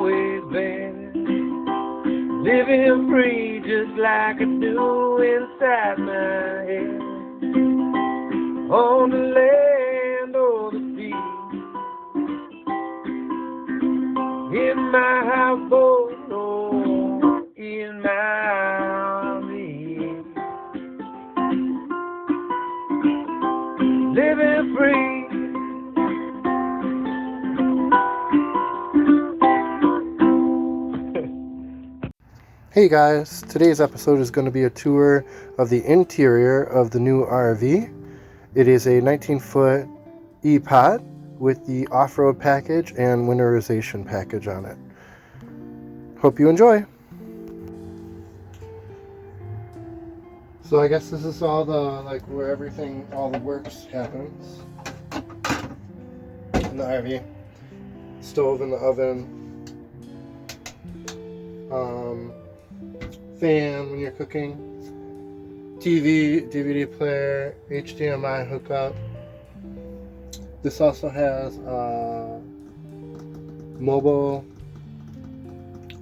always been. Living free just like I do inside my head. On the land or the sea, in my houseboat or in my RV. Living free. Hey guys, today's episode is going to be a tour of the interior of the new RV. It is a 19-foot E-Pod with the off-road package and winterization package on it. Hope you enjoy. So I guess this is all the, where everything, all the works happens in the RV. Stove in the oven. Fan when you're cooking, TV, DVD player, HDMI hookup. This also has a mobile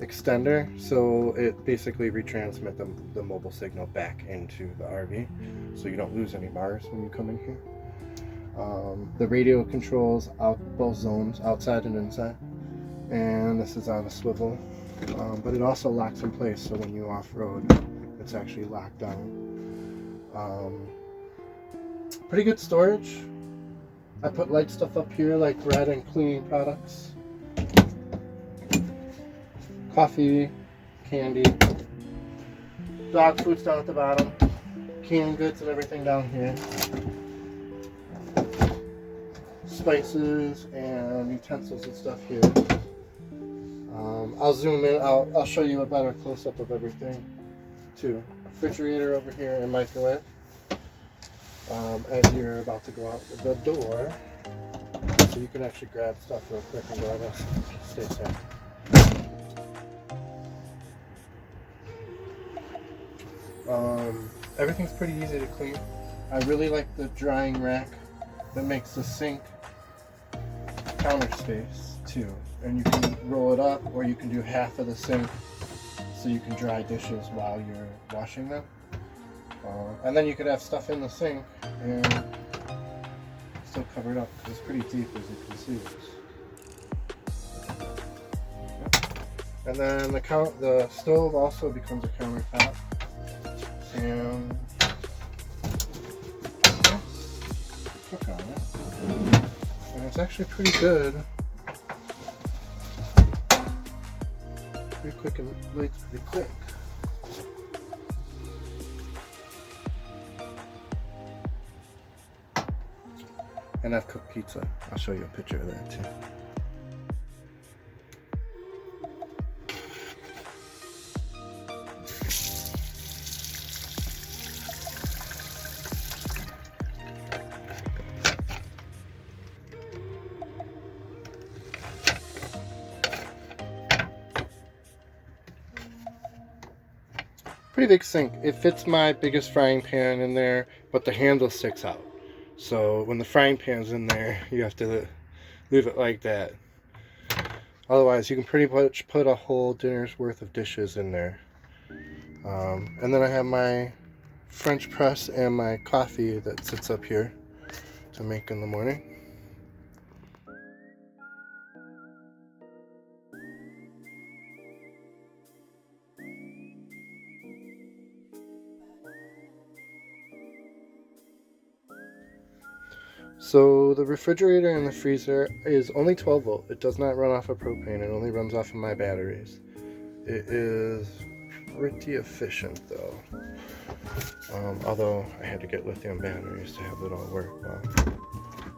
extender, so it basically retransmits the mobile signal back into the RV, so you don't lose any bars when you come in here. The radio controls out both zones, outside and inside, and this is on a swivel. But it also locks in place, so when you off-road, it's actually locked down. Pretty good storage. I put light stuff up here, like bread and cleaning products. Coffee, candy. Dog food's down at the bottom. Canned goods and everything down here. Spices and utensils and stuff here. I'll zoom in, I'll show you a better close-up of everything too. Refrigerator over here and microwave. As you're about to go out the door, so you can actually grab stuff real quick and go out. Stay safe. Everything's pretty easy to clean. I really like the drying rack that makes the sink counter space too. And you can roll it up, or you can do half of the sink so you can dry dishes while you're washing them. And then you could have stuff in the sink and still cover it up because it's pretty deep, as you can see. And then the stove also becomes a countertop. And cook on it. And it's actually pretty good. Pretty quick and lights pretty quick. And I've cooked pizza. I'll show you a picture of that too. Pretty big sink. It fits my biggest frying pan in there, but the handle sticks out. So when the frying pan's in there, you have to leave it like that. Otherwise, you can pretty much put a whole dinner's worth of dishes in there. And then I have my French press and my coffee that sits up here to make in the morning. So the refrigerator and the freezer is only 12 volt. It does not run off of propane. It only runs off of my batteries. It is pretty efficient though. Although I had to get lithium batteries to have it all work well.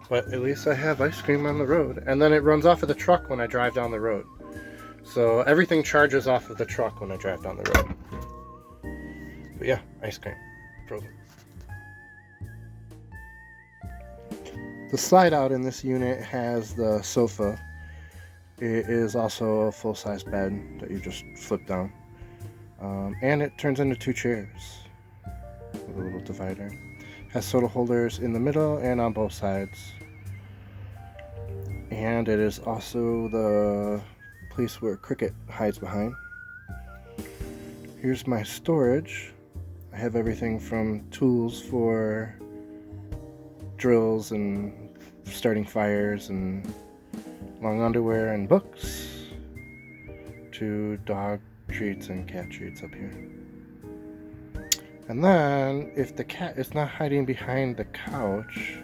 But at least I have ice cream on the road. And then it runs off of the truck when I drive down the road. So everything charges off of the truck when I drive down the road. But yeah, ice cream. Frozen. The slide out in this unit has the sofa. It is also a full-size bed that you just flip down. And it turns into 2 chairs with a little divider. Has soda holders in the middle and on both sides. And it is also the place where Cricket hides behind. Here's my storage. I have everything from tools for drills and starting fires and long underwear and books to dog treats and cat treats up here. And then, if the cat is not hiding behind the couch,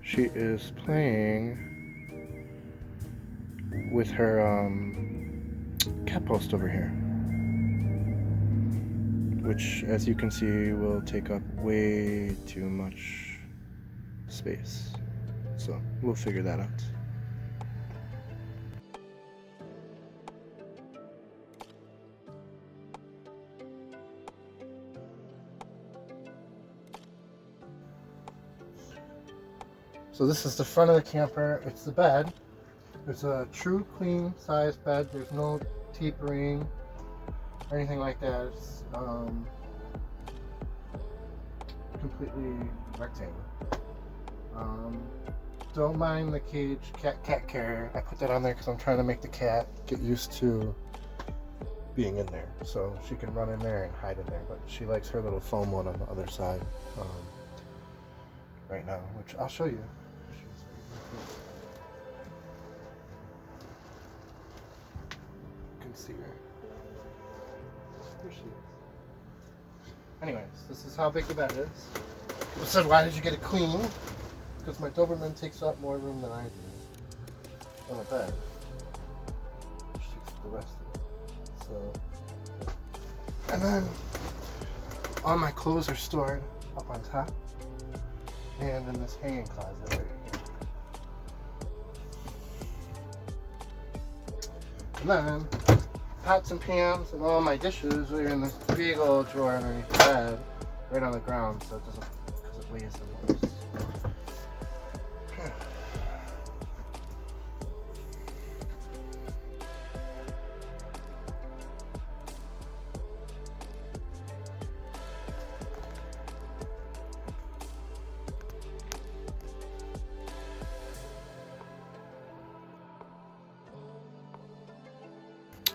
she is playing with her cat post over here, which, as you can see, will take up way too much space. So we'll figure that out. So this is the front of the camper. It's the bed. It's a true queen size bed. There's no tapering or anything like that. It's completely rectangle. Don't mind the cage cat carrier. I put that on there because I'm trying to make the cat get used to being in there, so she can run in there and hide in there. But she likes her little foam one on the other side right now, which I'll show you. You can see her. There she is. Anyways, this is how big the bed is. People said, why did you get it clean? Because my Doberman takes up more room than I do on a bed. She takes the rest of it. So, and then all my clothes are stored up on top and in this hanging closet right here. And then pots and pans and all my dishes are in this big old drawer underneath the bed, right on the ground, so it doesn't, because it weighs the most.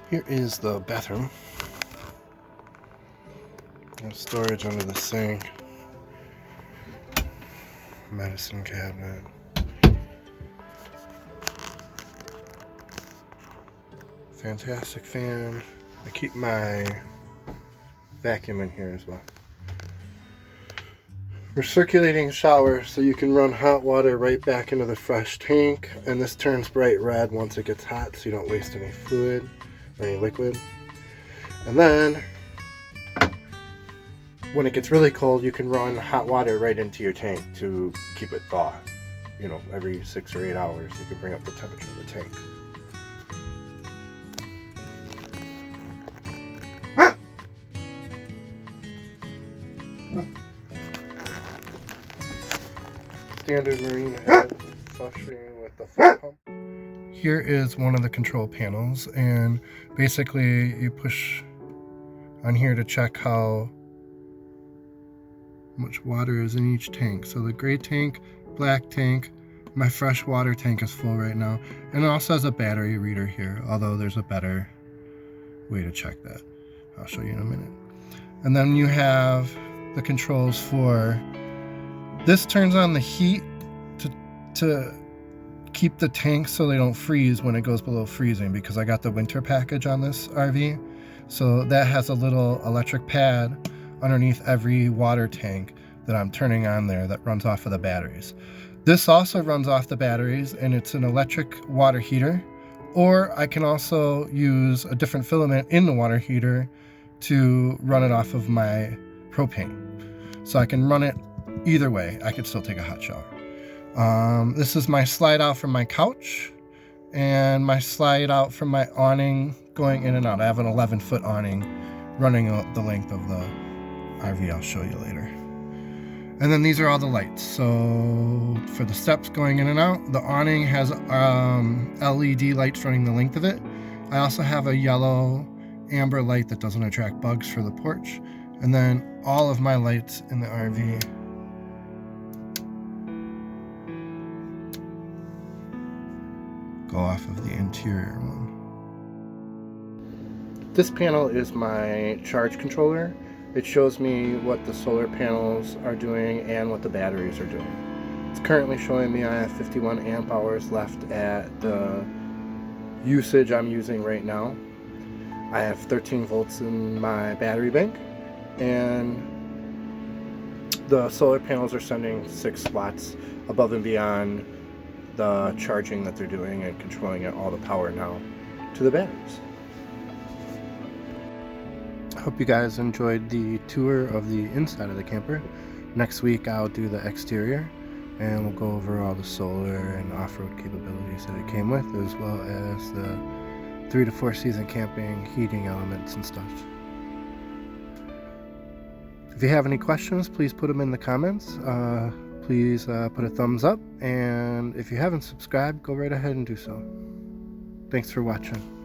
Here is the bathroom. There's storage under the sink. Medicine cabinet. Fantastic fan. I keep my vacuum in here as well. Recirculating shower, so you can run hot water right back into the fresh tank, and this turns bright red once it gets hot, so you don't waste any fluid or any liquid. And then when it gets really cold, you can run hot water right into your tank to keep it thawed. You know, every 6 or 8 hours you can bring up the temperature of the tank. Standard marine head, flushing with the foot pump. Here is one of the control panels, and basically you push on here to check how much water is in each tank. So the gray tank, black tank, my fresh water tank is full right now, and it also has a battery reader here, although there's a better way to check that. I'll show you in a minute. And then you have the controls for this. Turns on the heat to keep the tanks so they don't freeze when it goes below freezing, because I got the winter package on this RV. So that has a little electric pad underneath every water tank that I'm turning on there that runs off of the batteries. This also runs off the batteries, and it's an electric water heater, or I can also use a different filament in the water heater to run it off of my propane. So I can run it either way. I could still take a hot shower. This is my slide out from my couch and my slide out from my awning going in and out. I have an 11-foot awning running the length of the RV. I'll show you later. And then these are all the lights. So for the steps going in and out, the awning has LED lights running the length of it. I also have a yellow amber light that doesn't attract bugs for the porch. And then all of my lights in the RV go off of the interior one. This panel is my charge controller. It shows me what the solar panels are doing and what the batteries are doing. It's currently showing me I have 51 amp hours left at the usage I'm using right now. I have 13 volts in my battery bank, and the solar panels are sending 6 watts above and beyond the charging that they're doing and controlling all the power now to the batteries. I hope you guys enjoyed the tour of the inside of the camper. Next week I'll do the exterior, and we'll go over all the solar and off-road capabilities that it came with, as well as the 3 to 4 season camping heating elements and stuff. If you have any questions, please put them in the comments. Please put a thumbs up, and if you haven't subscribed, go right ahead and do so. Thanks for watching.